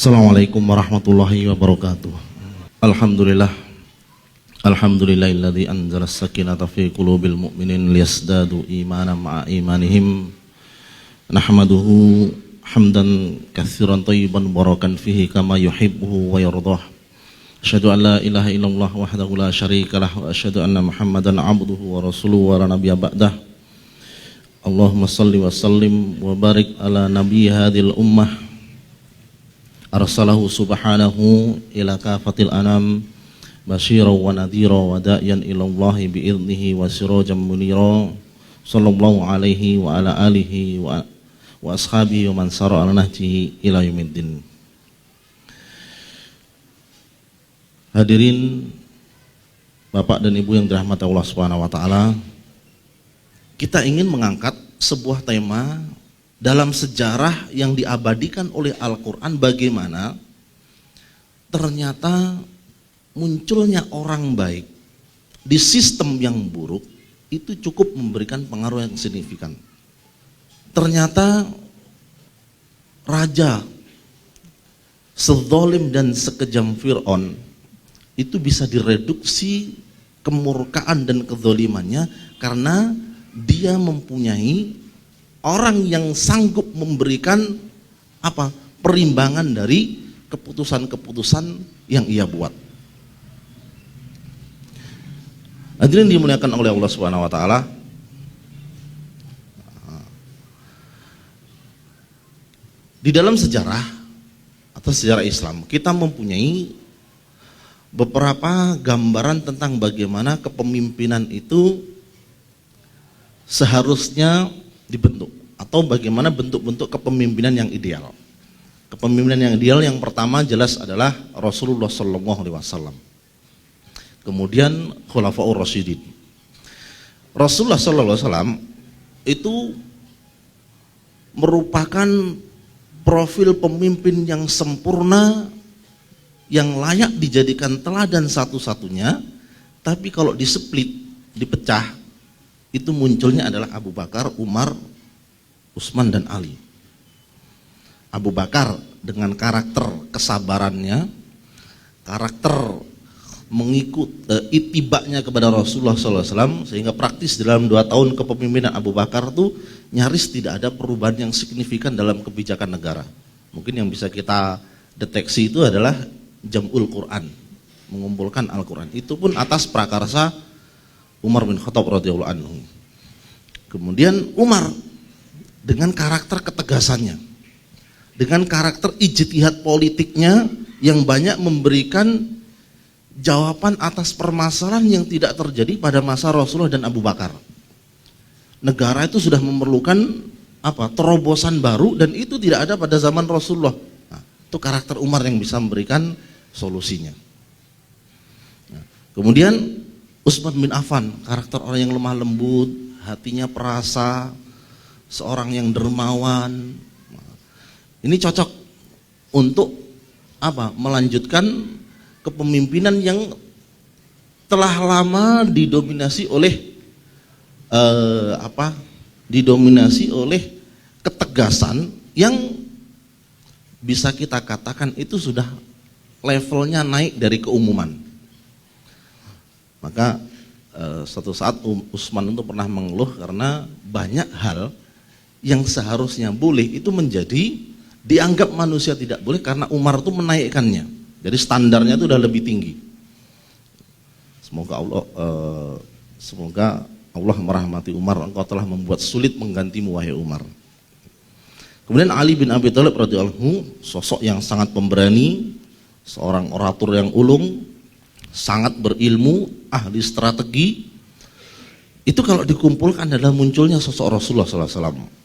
Assalamualaikum warahmatullahi wabarakatuh. Alhamdulillah. Alhamdulillahilladzi anzala as-sakinata fi qulubil mu'minin liyazdadu imanan ma'a imanihim. Nahmaduhu hamdan katsiran thayyiban barakan fihi kama yuhibbuhu wa yardah. Asyhadu an la ilaha illallah wahdahu la syarika lah wa asyhadu anna Muhammadan abduhu wa rasuluhu wa la nabiyya ba'dah. Allahumma shalli wa sallim wa barik ala nabiy hadhil ummah. Arsalahu subhanahu ila kafatil anam basyira wa nadhira wa da'iyan ilallahi bi'idnihi wa sirajan munira sallallahu alaihi wa ala alihi wa ashabihi wa man sara ala nahjihi ila yaumiddin. Hadirin Bapak dan Ibu yang dirahmati Allah Subhanahu wa taala, kita ingin mengangkat sebuah tema dalam sejarah yang diabadikan oleh Al-Quran, bagaimana ternyata munculnya orang baik di sistem yang buruk itu cukup memberikan pengaruh yang signifikan. Ternyata raja sedzalim dan sekejam Fir'aun itu bisa direduksi kemurkaan dan kezalimannya karena dia mempunyai orang yang sanggup memberikan perimbangan dari keputusan-keputusan yang ia buat. Hadirin dimuliakan oleh Allah Subhanahu wa taala. Di dalam sejarah atau sejarah Islam, kita mempunyai beberapa gambaran tentang bagaimana kepemimpinan itu seharusnya dibentuk, atau bagaimana bentuk-bentuk kepemimpinan yang ideal. Kepemimpinan yang ideal yang pertama jelas adalah Rasulullah SAW. Kemudian Khulafaur Rasyidin. Rasulullah SAW itu merupakan profil pemimpin yang sempurna, yang layak dijadikan teladan satu-satunya. Tapi kalau diseplit, dipecah, itu munculnya adalah Abu Bakar, Umar, Utsman dan Ali. Abu Bakar dengan karakter kesabarannya, karakter mengikut itibaknya kepada Rasulullah SAW, sehingga praktis dalam 2 tahun kepemimpinan Abu Bakar itu nyaris tidak ada perubahan yang signifikan dalam kebijakan negara. Mungkin yang bisa kita deteksi itu adalah Jam'ul Quran, mengumpulkan Al-Quran. Itu pun atas prakarsa Umar bin Khattab radhiyallahu anhu. Kemudian Umar dengan karakter ketegasannya, dengan karakter ijtihad politiknya yang banyak memberikan jawaban atas permasalahan yang tidak terjadi pada masa Rasulullah dan Abu Bakar. Negara itu sudah memerlukan terobosan baru dan itu tidak ada pada zaman Rasulullah. Nah, itu karakter Umar yang bisa memberikan solusinya. Nah, kemudian Utsman bin Affan, karakter orang yang lemah lembut, hatinya perasa, seorang yang dermawan. Ini cocok untuk melanjutkan kepemimpinan yang telah lama didominasi oleh ketegasan yang bisa kita katakan itu sudah levelnya naik dari keumuman. Maka suatu saat Utsman itu pernah mengeluh karena banyak hal yang seharusnya boleh itu menjadi dianggap manusia tidak boleh karena Umar itu menaikkannya. Jadi standarnya itu udah lebih tinggi. Semoga Allah merahmati Umar, engkau telah membuat sulit menggantimu wahai Umar. Kemudian Ali bin Abi Thalib radhiyallahu anhu, sosok yang sangat pemberani, seorang orator yang ulung, sangat berilmu, ahli strategi. Itu kalau dikumpulkan adalah munculnya sosok Rasulullah SAW.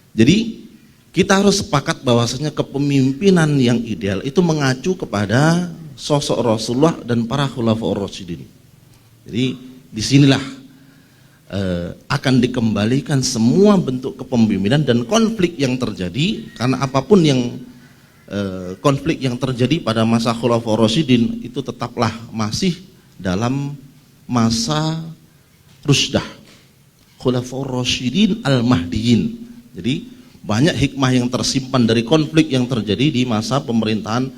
Jadi kita harus sepakat bahwasanya kepemimpinan yang ideal itu mengacu kepada sosok Rasulullah dan para Khulafaur Rasyidin. Jadi disinilah akan dikembalikan semua bentuk kepemimpinan dan konflik yang terjadi, karena apapun yang konflik yang terjadi pada masa Khulafaur Rasyidin itu tetaplah masih dalam masa rusdah, Khulafaur Rasyidin al-Mahdiyin. Jadi banyak hikmah yang tersimpan dari konflik yang terjadi di masa pemerintahan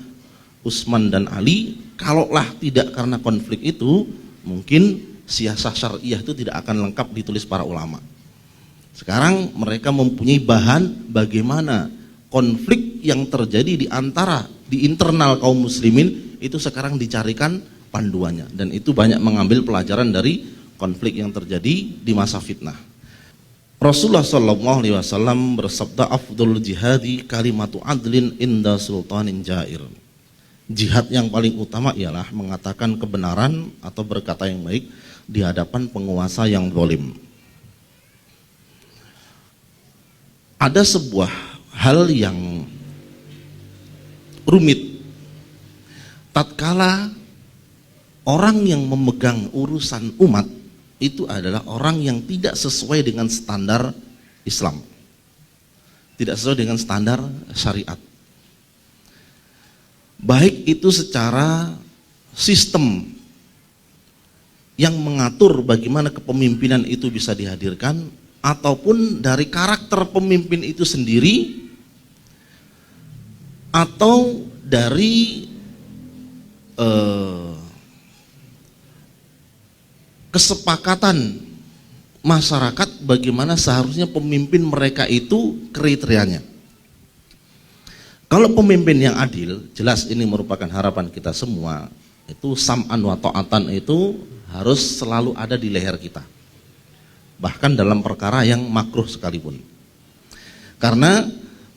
Utsman dan Ali. Kalaulah tidak karena konflik itu, mungkin siasah syariah itu tidak akan lengkap ditulis para ulama. Sekarang mereka mempunyai bahan bagaimana konflik yang terjadi di internal kaum muslimin itu sekarang dicarikan panduannya, dan itu banyak mengambil pelajaran dari konflik yang terjadi di masa fitnah. Rasulullah SAW bersabda, afdhul jihadi kalimatu adlin inda sultanin jair. Jihad yang paling utama ialah mengatakan kebenaran atau berkata yang baik di hadapan penguasa yang zalim. Ada sebuah hal yang rumit tatkala orang yang memegang urusan umat itu adalah orang yang tidak sesuai dengan standar Islam, tidak sesuai dengan standar syariat, baik itu secara sistem yang mengatur bagaimana kepemimpinan itu bisa dihadirkan, ataupun dari karakter pemimpin itu sendiri, atau dari kesepakatan masyarakat bagaimana seharusnya pemimpin mereka itu kriterianya. Kalau pemimpin yang adil, jelas ini merupakan harapan kita semua, itu sam'an wa ta'atan itu harus selalu ada di leher kita, bahkan dalam perkara yang makruh sekalipun. Karena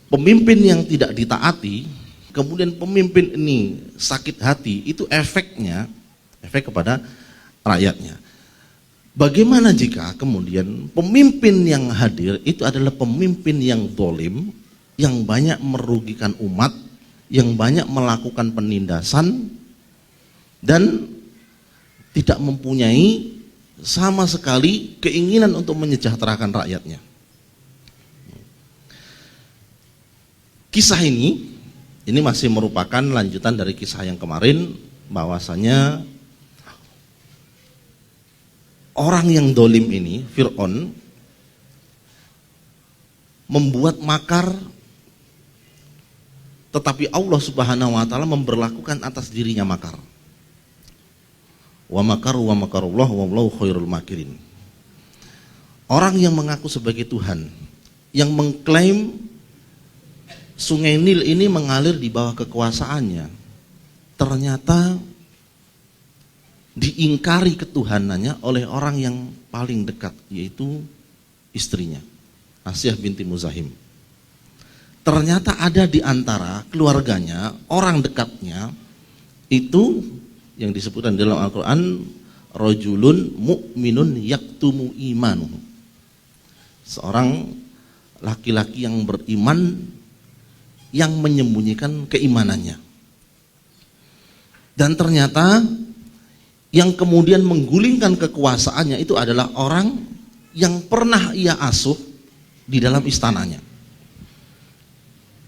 pemimpin yang tidak ditaati, kemudian pemimpin ini sakit hati, itu efek kepada rakyatnya. Bagaimana jika kemudian pemimpin yang hadir itu adalah pemimpin yang zalim, yang banyak merugikan umat, yang banyak melakukan penindasan, dan tidak mempunyai sama sekali keinginan untuk menyejahterakan rakyatnya. Kisah ini masih merupakan lanjutan dari kisah yang kemarin, bahwasanya orang yang zalim ini, Fir'aun, membuat makar, tetapi Allah Subhanahu wa taala memberlakukan atas dirinya makar. Wa makaru wa makarullah wallahu khairul makirin. Orang yang mengaku sebagai Tuhan, yang mengklaim Sungai Nil ini mengalir di bawah kekuasaannya, ternyata diingkari ketuhanannya oleh orang yang paling dekat, yaitu istrinya, Asyah binti Muzahim. Ternyata ada di antara keluarganya, orang dekatnya, itu yang disebutkan dalam Al-Quran, rajulun mu'minun yaktumu imanuhu, seorang laki-laki yang beriman yang menyembunyikan keimanannya. Dan ternyata yang kemudian menggulingkan kekuasaannya itu adalah orang yang pernah ia asuh di dalam istananya.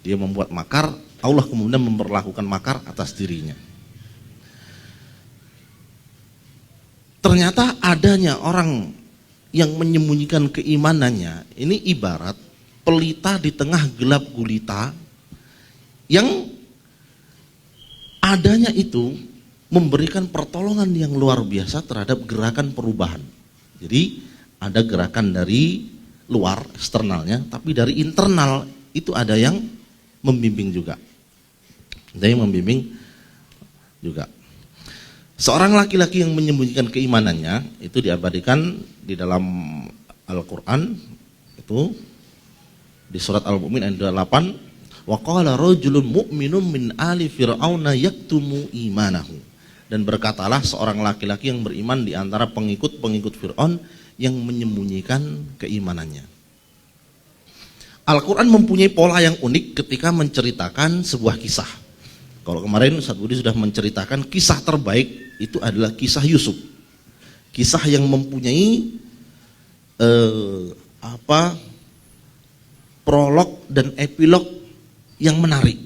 Dia membuat makar, Allah kemudian memperlakukan makar atas dirinya. Ternyata adanya orang yang menyembunyikan keimanannya ini ibarat pelita di tengah gelap gulita, yang adanya itu memberikan pertolongan yang luar biasa terhadap gerakan perubahan. Jadi ada gerakan dari luar eksternalnya, tapi dari internal itu ada yang membimbing juga. Ada yang membimbing juga. Seorang laki-laki yang menyembunyikan keimanannya itu diabadikan di dalam Al-Quran, itu di surat Al-Mu'min ayat 8, wa qala rajulun mu'minun min ali fir'auna yaktumu imanahu, dan berkatalah seorang laki-laki yang beriman di antara pengikut-pengikut Fir'aun yang menyembunyikan keimanannya. Al-Quran mempunyai pola yang unik ketika menceritakan sebuah kisah. Kalau kemarin Ustaz Budi sudah menceritakan kisah terbaik itu adalah kisah Yusuf. Kisah yang mempunyai prolog dan epilog yang menarik.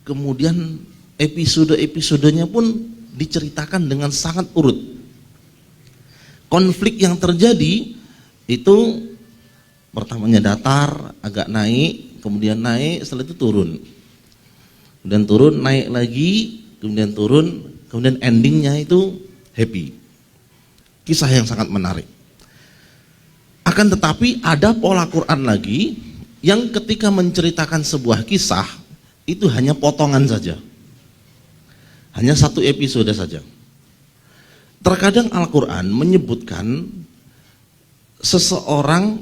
Kemudian episode-episodenya pun diceritakan dengan sangat urut. Konflik yang terjadi itu pertamanya datar, agak naik, kemudian naik, setelah itu turun. Kemudian turun, naik lagi, kemudian turun, kemudian endingnya itu happy. Kisah yang sangat menarik. Akan tetapi ada pola Quran lagi yang ketika menceritakan sebuah kisah itu hanya potongan saja. Hanya satu episode saja. Terkadang Al-Quran menyebutkan seseorang,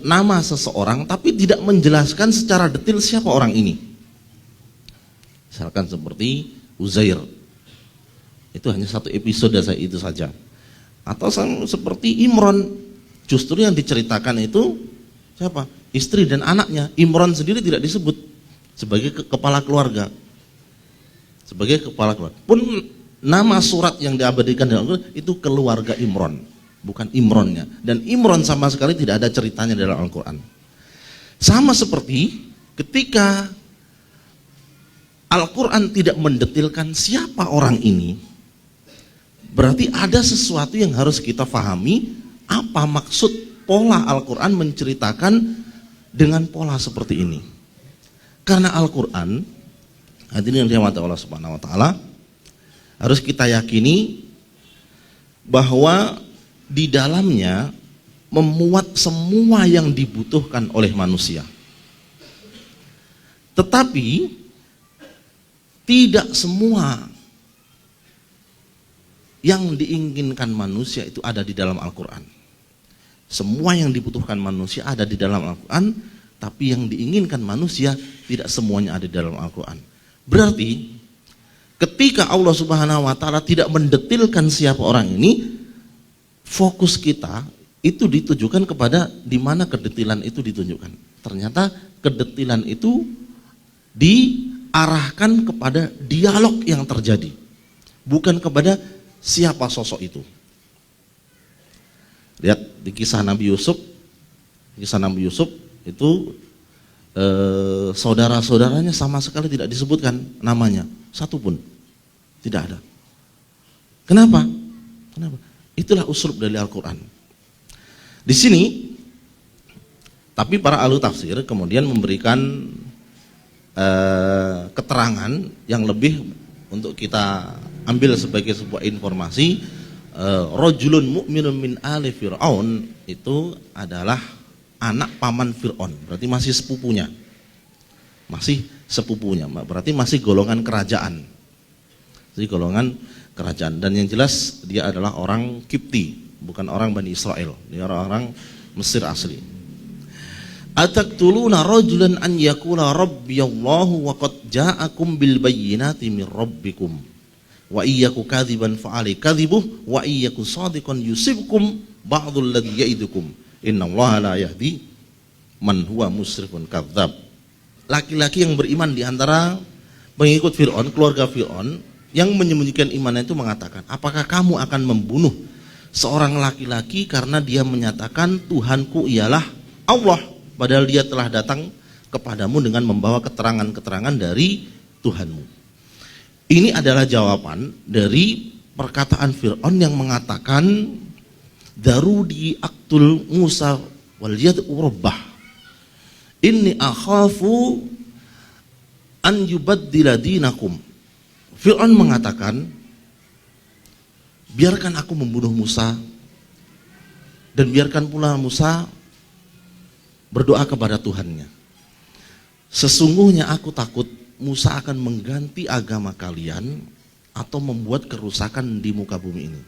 nama seseorang, tapi tidak menjelaskan secara detail siapa orang ini. Misalkan seperti Uzair, itu hanya satu episode itu saja. Atau seperti Imron, justru yang diceritakan itu siapa? Istri dan anaknya. Imron sendiri tidak disebut sebagai kepala keluarga. Sebagai kepala keluarga. Pun nama surat yang diabadikan dalam Al-Quran itu keluarga Imron, bukan Imronnya. Dan Imron sama sekali tidak ada ceritanya dalam Al-Quran. Sama seperti ketika Al-Quran tidak mendetilkan siapa orang ini, berarti ada sesuatu yang harus kita pahami, apa maksud pola Al-Quran menceritakan dengan pola seperti ini. Karena Al-Quran, hadirin yang dirahmati Allah Subhanahu wa taala, harus kita yakini bahwa di dalamnya memuat semua yang dibutuhkan oleh manusia. Tetapi tidak semua yang diinginkan manusia itu ada di dalam Al-Quran. Semua yang dibutuhkan manusia ada di dalam Al-Quran, tapi yang diinginkan manusia tidak semuanya ada di dalam Al-Quran. Berarti ketika Allah Subhanahu wa taala tidak mendetilkan siapa orang ini, fokus kita itu ditujukan kepada di mana kedetilan itu ditunjukkan. Ternyata kedetilan itu diarahkan kepada dialog yang terjadi, bukan kepada siapa sosok itu. Lihat di kisah Nabi Yusuf. Kisah Nabi Yusuf itu saudara-saudaranya sama sekali tidak disebutkan namanya, satu pun tidak ada. Kenapa? Kenapa? Itulah uslub dari Al-Quran. Di sini, tapi para ahli tafsir kemudian memberikan keterangan yang lebih untuk kita ambil sebagai sebuah informasi. Rajulun mu'minun min ali Fir'aun itu adalah anak paman Fir'aun, berarti masih sepupunya. Masih sepupunya, berarti masih golongan kerajaan. Jadi golongan kerajaan, dan yang jelas dia adalah orang Kipti, bukan orang Bani Israel. Dia orang Mesir asli. Ataqtuluna rajulan an yaqula rabbiyallahu wa qad ja'akum bil bayyinati min rabbikum wa iyyaku kadziban fa'ali kadzibuh wa iyyaku shadiqan yusibkum ba'dul ladzi ya'idukum innallaha la yahdi man huwa musrifun kadzdzab. Laki-laki yang beriman di antara pengikut Fir'aun, keluarga Fir'aun, yang menyembunyikan imannya itu mengatakan, apakah kamu akan membunuh seorang laki-laki karena dia menyatakan Tuhanku ialah Allah, padahal dia telah datang kepadamu dengan membawa keterangan-keterangan dari Tuhanmu. Ini adalah jawaban dari perkataan Fir'aun yang mengatakan Darudi aktul Musa wal yad'u rabbah inni akhafu an yubaddila dinakum. Fir'aun mengatakan, biarkan aku membunuh Musa, dan biarkan pula Musa berdoa kepada Tuhannya. Sesungguhnya aku takut Musa akan mengganti agama kalian atau membuat kerusakan di muka bumi ini.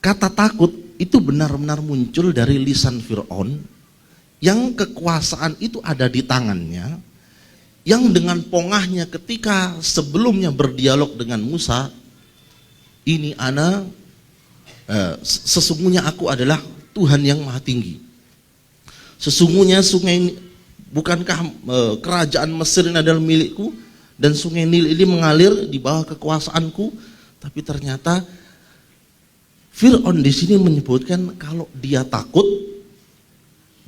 Kata takut itu benar-benar muncul dari lisan Fir'aun yang kekuasaan itu ada di tangannya, yang dengan pongahnya ketika sebelumnya berdialog dengan Musa, ini sesungguhnya aku adalah Tuhan yang maha tinggi. Sesungguhnya sungai ini, bukankah kerajaan Mesir ini adalah milikku, dan sungai Nil ini mengalir di bawah kekuasaanku. Tapi ternyata Fir'aun di sini menyebutkan kalau dia takut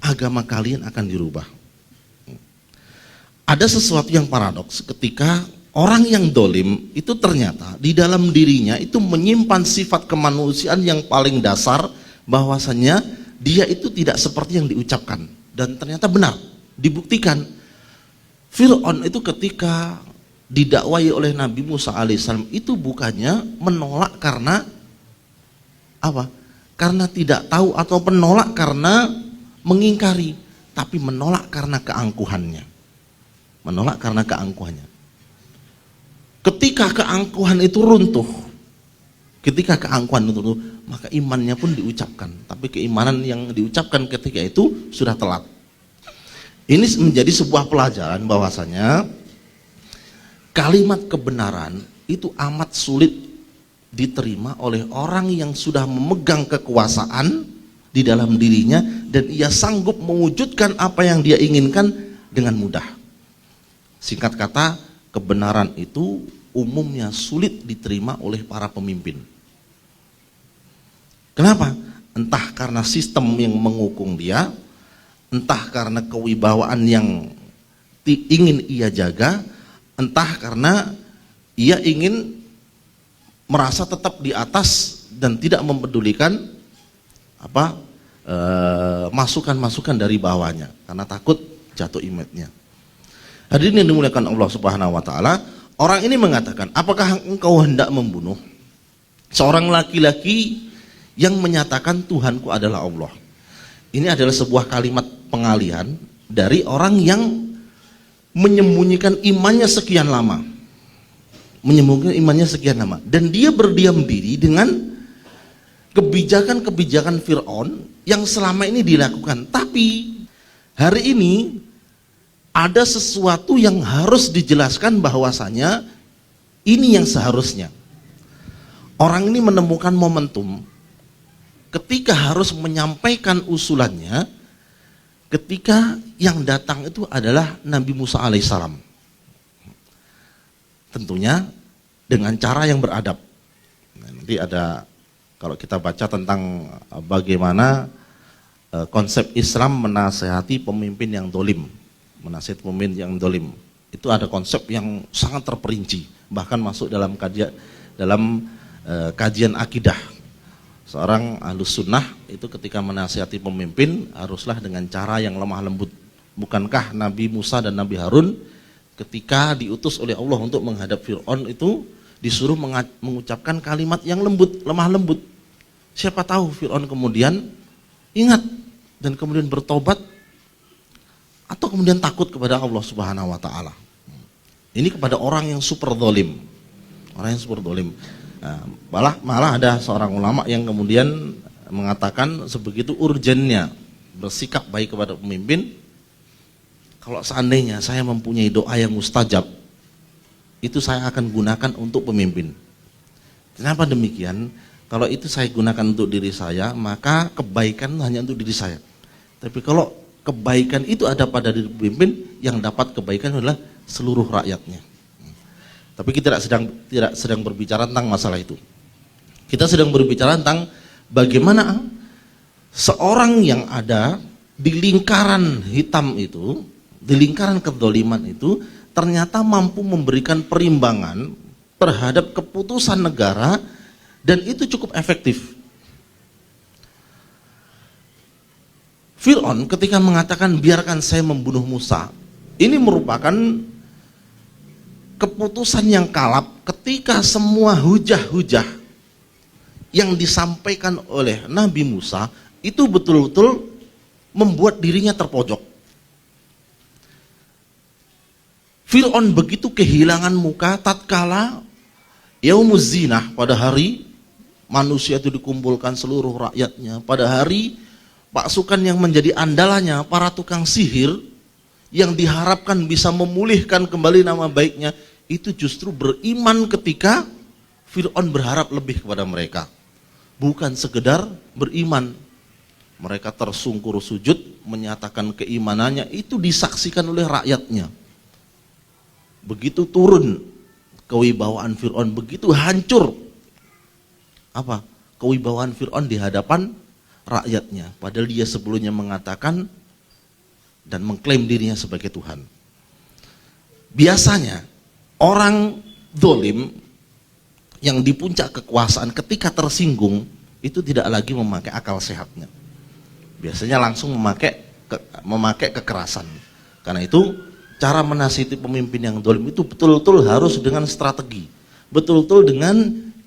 agama kalian akan dirubah. Ada sesuatu yang paradoks ketika orang yang dolim itu ternyata di dalam dirinya itu menyimpan sifat kemanusiaan yang paling dasar, bahwasanya dia itu tidak seperti yang diucapkan. Dan ternyata benar, dibuktikan. Fir'aun itu ketika didakwai oleh Nabi Musa alaihissalam itu bukannya menolak karena apa? Karena tidak tahu atau menolak karena mengingkari, tapi menolak karena keangkuhannya. Menolak karena keangkuhannya. Ketika keangkuhan itu runtuh, maka imannya pun diucapkan. Tapi keimanan yang diucapkan ketika itu sudah telat. Ini menjadi sebuah pelajaran bahwasanya kalimat kebenaran itu amat sulit diterima oleh orang yang sudah memegang kekuasaan di dalam dirinya dan ia sanggup mewujudkan apa yang dia inginkan dengan mudah. Singkat kata, kebenaran itu umumnya sulit diterima oleh para pemimpin. Kenapa? Entah karena sistem yang mengukung dia, entah karena kewibawaan yang ingin ia jaga, entah karena ia ingin merasa tetap di atas dan tidak mempedulikan masukan-masukan dari bawahnya karena takut jatuh image-nya. Hadirin yang dimuliakan Allah Subhanahu wa taala, orang ini mengatakan, "Apakah engkau hendak membunuh seorang laki-laki yang menyatakan Tuhanku adalah Allah?" Ini adalah sebuah kalimat pengalihan dari orang yang menyembunyikan imannya sekian lama. Dan dia berdiam diri dengan kebijakan-kebijakan Fir'aun yang selama ini dilakukan. Tapi hari ini ada sesuatu yang harus dijelaskan bahwasanya ini yang seharusnya. Orang ini menemukan momentum ketika harus menyampaikan usulannya, ketika yang datang itu adalah Nabi Musa alaihissalam. Tentunya dengan cara yang beradab. Nanti ada, kalau kita baca tentang bagaimana konsep Islam menasehati pemimpin yang dolim, itu ada konsep yang sangat terperinci, bahkan masuk dalam kajian akidah. Seorang ahlus sunnah itu ketika menasihati pemimpin haruslah dengan cara yang lemah lembut. Bukankah Nabi Musa dan Nabi Harun ketika diutus oleh Allah untuk menghadap Fir'aun itu disuruh mengucapkan kalimat yang lembut, lemah lembut. Siapa tahu Fir'aun kemudian ingat dan kemudian bertobat atau kemudian takut kepada Allah Subhanahu wa taala. Ini kepada orang yang super zalim. Nah, malah ada seorang ulama yang kemudian mengatakan sebegitu urgennya bersikap baik kepada pemimpin, kalau seandainya saya mempunyai doa yang mustajab, itu saya akan gunakan untuk pemimpin. Kenapa demikian? Kalau itu saya gunakan untuk diri saya, maka kebaikan hanya untuk diri saya. Tapi kalau kebaikan itu ada pada diri pemimpin, yang dapat kebaikan adalah seluruh rakyatnya. Tapi kita tidak sedang berbicara tentang masalah itu. Kita sedang berbicara tentang bagaimana seorang yang ada di lingkaran hitam itu, di lingkaran kedzaliman itu, ternyata mampu memberikan perimbangan terhadap keputusan negara dan itu cukup efektif. Fir'aun ketika mengatakan biarkan saya membunuh Musa, ini merupakan keputusan yang kalap ketika semua hujah-hujah yang disampaikan oleh Nabi Musa itu betul-betul membuat dirinya terpojok. Fir'aun begitu kehilangan muka tatkala Yaumuz Zinah, pada hari manusia itu dikumpulkan seluruh rakyatnya, pada hari pasukan yang menjadi andalannya para tukang sihir yang diharapkan bisa memulihkan kembali nama baiknya, itu justru beriman ketika Fir'aun berharap lebih kepada mereka. Bukan sekedar beriman, mereka tersungkur sujud menyatakan keimanannya, itu disaksikan oleh rakyatnya. Begitu turun kewibawaan Fir'aun, begitu hancur kewibawaan Fir'aun di hadapan rakyatnya, padahal dia sebelumnya mengatakan dan mengklaim dirinya sebagai Tuhan. Biasanya orang zalim yang di puncak kekuasaan ketika tersinggung itu tidak lagi memakai akal sehatnya. Biasanya langsung memakai memakai kekerasan. Karena itu cara menasihati pemimpin yang zalim itu betul-betul harus dengan strategi, betul-betul dengan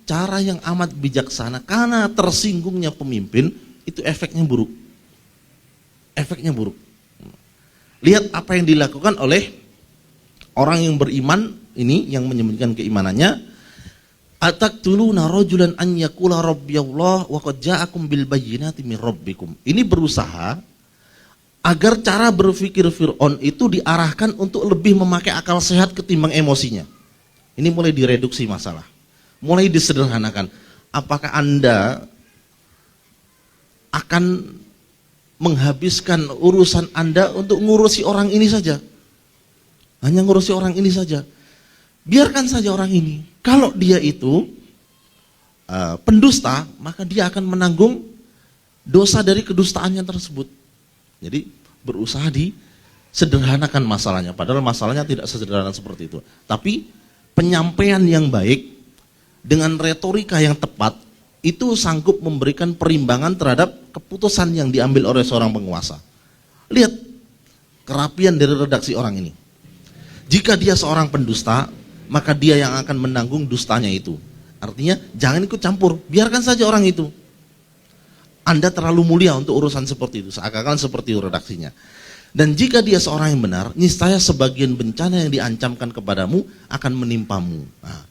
cara yang amat bijaksana, karena tersinggungnya pemimpin itu efeknya buruk. Efeknya buruk. Lihat apa yang dilakukan oleh orang yang beriman ini, yang menyembunyikan keimanannya. Ataqtuluna rajulan an yaqula rabbiyallah wa qad ja'akum bil bayyinati min rabbikum. Ini berusaha agar cara berpikir Fir'aun itu diarahkan untuk lebih memakai akal sehat ketimbang emosinya. Ini mulai direduksi masalah, mulai disederhanakan. Apakah Anda akan menghabiskan urusan Anda untuk ngurusi orang ini saja? Hanya ngurusi orang ini saja. Biarkan saja orang ini. Kalau dia itu pendusta, maka dia akan menanggung dosa dari kedustaannya tersebut. Jadi berusaha disederhanakan masalahnya, padahal masalahnya tidak sesederhana seperti itu. Tapi penyampaian yang baik dengan retorika yang tepat itu sanggup memberikan perimbangan terhadap keputusan yang diambil oleh seorang penguasa. Lihat kerapian dari redaksi orang ini. Jika dia seorang pendusta, maka dia yang akan menanggung dustanya itu. Artinya jangan ikut campur, biarkan saja orang itu. Anda terlalu mulia untuk urusan seperti itu, seakan-akan seperti itu redaksinya. Dan jika dia seorang yang benar, niscaya sebagian bencana yang diancamkan kepadamu akan menimpamu. Nah,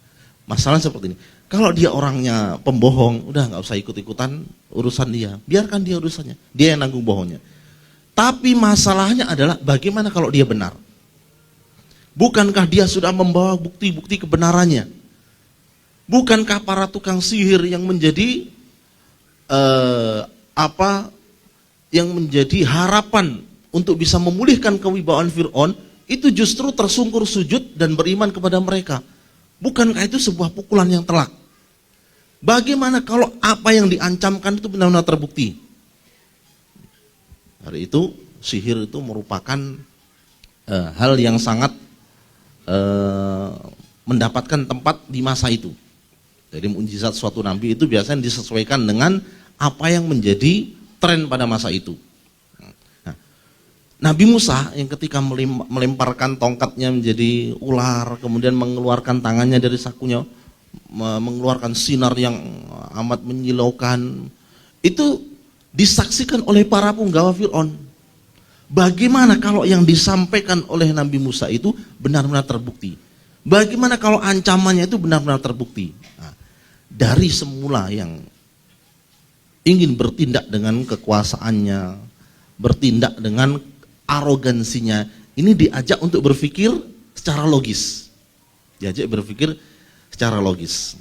masalah seperti ini. Kalau dia orangnya pembohong, udah nggak usah ikut-ikutan urusan dia, biarkan dia urusannya, dia yang nanggung bohongnya. Tapi masalahnya adalah bagaimana kalau dia benar? Bukankah dia sudah membawa bukti-bukti kebenarannya? Bukankah para tukang sihir yang menjadi yang menjadi harapan untuk bisa memulihkan kewibawaan Fir'aun itu justru tersungkur sujud dan beriman kepada mereka? Bukankah itu sebuah pukulan yang telak? Bagaimana kalau apa yang diancamkan itu benar-benar terbukti? Hari itu sihir itu merupakan hal yang sangat mendapatkan tempat di masa itu. Jadi mukjizat suatu nabi itu biasanya disesuaikan dengan apa yang menjadi tren pada masa itu. Nah, Nabi Musa yang ketika melemparkan tongkatnya menjadi ular, kemudian mengeluarkan tangannya dari sakunya, mengeluarkan sinar yang amat menyilaukan, itu disaksikan oleh para punggawa Fir'aun. Bagaimana kalau yang disampaikan oleh Nabi Musa itu benar-benar terbukti? Bagaimana kalau ancamannya itu benar-benar terbukti? Nah, dari semula yang ingin bertindak dengan kekuasaannya, bertindak dengan arogansinya, ini diajak untuk berpikir secara logis. Diajak berpikir secara logis.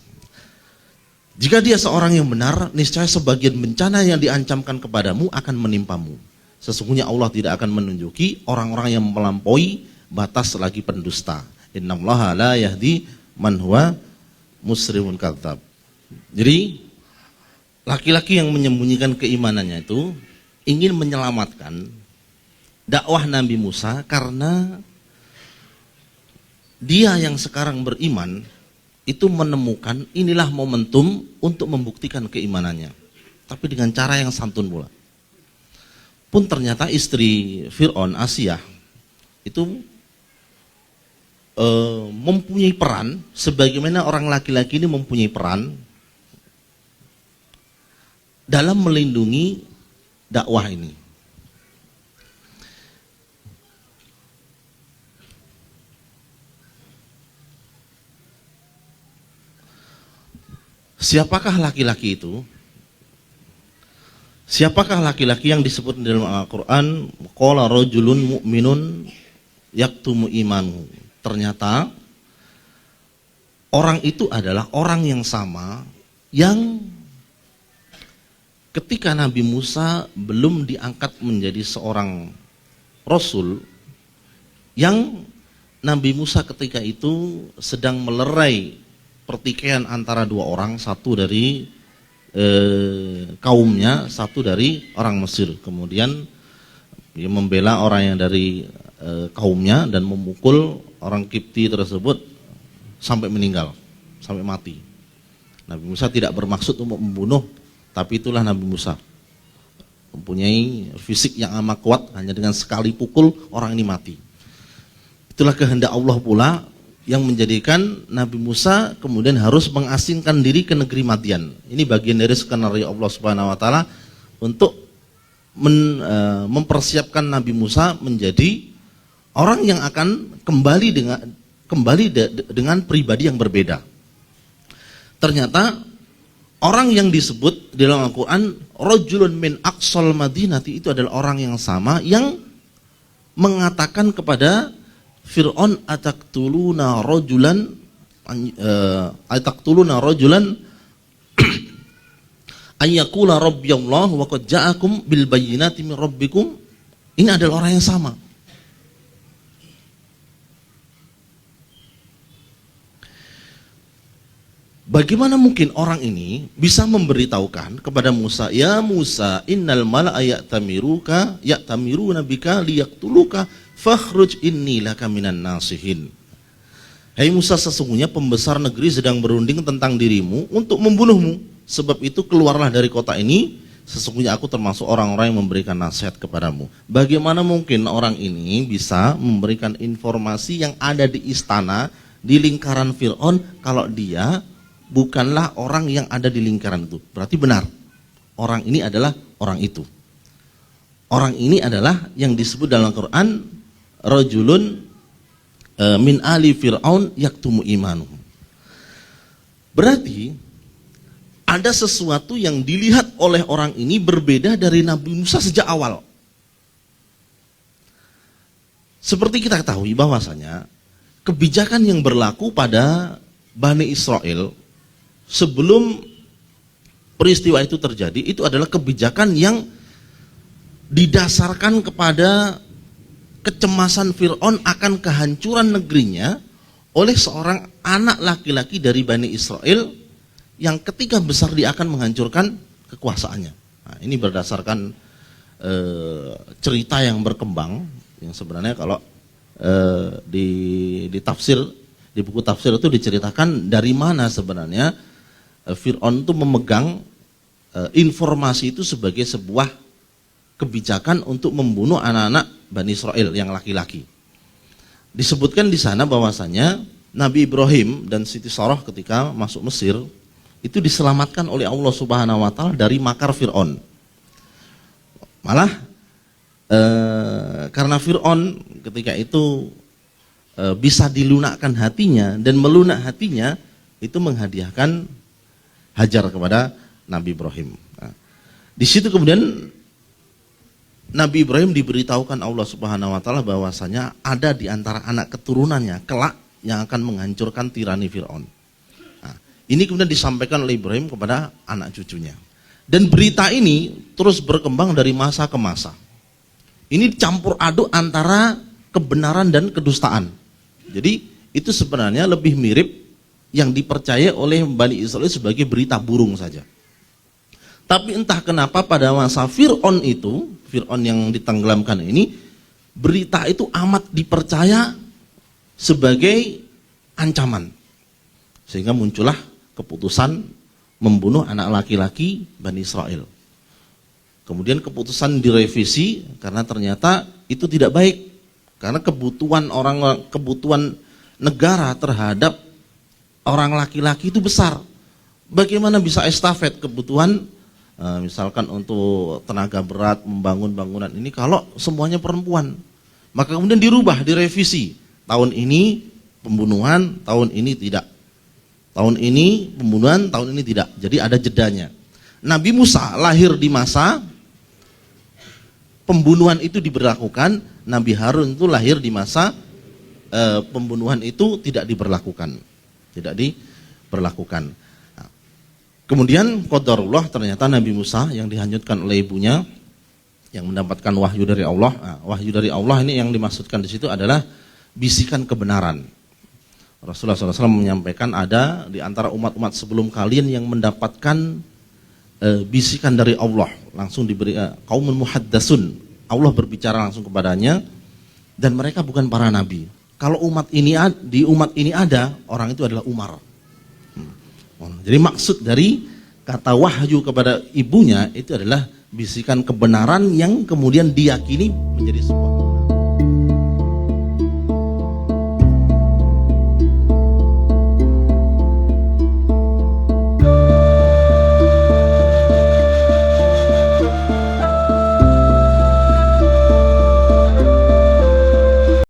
Jika dia seorang yang benar, niscaya sebagian bencana yang diancamkan kepadamu akan menimpamu. Sesungguhnya Allah tidak akan menunjuki orang-orang yang melampaui batas lagi pendusta. Innallaha la yahdi man huwa musrimun kadzdzab. Jadi laki-laki yang menyembunyikan keimanannya itu ingin menyelamatkan dakwah Nabi Musa karena dia yang sekarang beriman itu menemukan inilah momentum untuk membuktikan keimanannya, tapi dengan cara yang santun pula. Pun ternyata istri Fir'aun, Asiyah, itu mempunyai peran sebagaimana orang laki-laki ini mempunyai peran dalam melindungi dakwah ini. Siapakah laki-laki itu? Siapakah laki-laki yang disebut dalam Al-Quran? Qala rajulun mu'minun yaktumu imanu. Ternyata orang itu adalah orang yang sama yang ketika Nabi Musa belum diangkat menjadi seorang Rasul, yang Nabi Musa ketika itu sedang melerai pertikaian antara dua orang, satu dari kaumnya, satu dari orang Mesir. Kemudian dia membela orang yang dari kaumnya dan memukul orang Kipti tersebut sampai meninggal, sampai mati. Nabi Musa tidak bermaksud untuk membunuh, tapi itulah Nabi Musa. mempunyai fisik yang amat kuat, hanya dengan sekali pukul orang ini mati. Itulah kehendak Allah pula yang menjadikan Nabi Musa kemudian harus mengasingkan diri ke negeri Madian. Ini bagian dari skenario Allah Subhanahu wa taala untuk mempersiapkan Nabi Musa menjadi orang yang akan kembali dengan pribadi yang berbeda. Ternyata orang yang disebut di dalam Al-Quran rajulun min aqsal madinati itu adalah orang yang sama yang mengatakan kepada Fir'aun ataqtuluna rajulan ayyakula rabbiyallahu wa qad ja'akum bil bayyinati min rabbikum. Ini adalah orang yang sama. Bagaimana mungkin orang ini bisa memberitahukan kepada Musa, ya Musa, innal mala'a ya'tamiruna bika liyaqtuluka fakhruj inni laka minan nasihin. Hai Musa, sesungguhnya pembesar negeri sedang berunding tentang dirimu untuk membunuhmu. Sebab itu keluarlah dari kota ini, sesungguhnya aku termasuk orang-orang yang memberikan nasihat kepadamu. Bagaimana mungkin orang ini bisa memberikan informasi yang ada di istana, di lingkaran Fir'aun, kalau dia bukanlah orang yang ada di lingkaran itu? Berarti benar, orang ini adalah orang itu. Orang ini adalah yang disebut dalam Al-Quran rajulun min ali fir'aun yaktumu imanuhu. Berarti ada sesuatu yang dilihat oleh orang ini berbeda dari Nabi Musa sejak awal. Seperti kita ketahui bahwasanya kebijakan yang berlaku pada Bani Israel sebelum peristiwa itu terjadi, itu adalah kebijakan yang didasarkan kepada kecemasan Fir'aun akan kehancuran negerinya oleh seorang anak laki-laki dari Bani Israel yang ketika besar dia akan menghancurkan kekuasaannya. Nah, ini berdasarkan cerita yang berkembang, yang sebenarnya kalau di tafsir, di buku tafsir itu diceritakan dari mana sebenarnya Fir'aun itu memegang informasi itu sebagai sebuah kebijakan untuk membunuh anak-anak Bani Israel yang laki-laki. Disebutkan di sana bahwasanya Nabi Ibrahim dan Siti Sarah ketika masuk Mesir itu diselamatkan oleh Allah Subhanahu wa taala dari makar Fir'aun. Malah karena Fir'aun ketika itu bisa dilunakkan hatinya dan melunak hatinya, itu menghadiahkan Hajar kepada Nabi Ibrahim. Nah, di situ kemudian Nabi Ibrahim diberitahukan Allah Subhanahu wa taala bahwasanya ada di antara anak keturunannya kelak yang akan menghancurkan tirani Fir'aun. Nah, ini kemudian disampaikan oleh Ibrahim kepada anak cucunya. Dan berita ini terus berkembang dari masa ke masa. Ini campur aduk antara kebenaran dan kedustaan. Jadi itu sebenarnya lebih mirip yang dipercaya oleh Bani Israel sebagai berita burung saja. Tapi entah kenapa pada masa Fir'aun itu, Fir'aun yang ditenggelamkan ini, berita itu amat dipercaya sebagai ancaman. Sehingga muncullah keputusan membunuh anak laki-laki Bani Israel. Kemudian keputusan direvisi karena ternyata itu tidak baik. Karena kebutuhan negara terhadap orang laki-laki itu besar. Bagaimana bisa estafet kebutuhan misalkan untuk tenaga berat membangun bangunan ini kalau semuanya perempuan? Maka kemudian dirubah, direvisi. Tahun ini pembunuhan, tahun ini tidak. Tahun ini pembunuhan, tahun ini tidak. Jadi ada jedanya. Nabi Musa lahir di masa pembunuhan itu diberlakukan, Nabi Harun itu lahir di masa pembunuhan itu tidak diberlakukan. Tidak diberlakukan. Nah, kemudian qadarullah, ternyata Nabi Musa yang dihanyutkan oleh ibunya yang mendapatkan wahyu dari Allah. Nah, wahyu dari Allah ini yang dimaksudkan di situ adalah bisikan kebenaran. Rasulullah SAW menyampaikan ada di antara umat-umat sebelum kalian yang mendapatkan bisikan dari Allah, langsung diberi qaumun muhaddatsun. Allah berbicara langsung kepadanya dan mereka bukan para nabi. Kalau di umat ini ada, orang itu adalah Umar. Jadi maksud dari kata wahyu kepada ibunya itu adalah bisikan kebenaran yang kemudian diyakini menjadi sebuah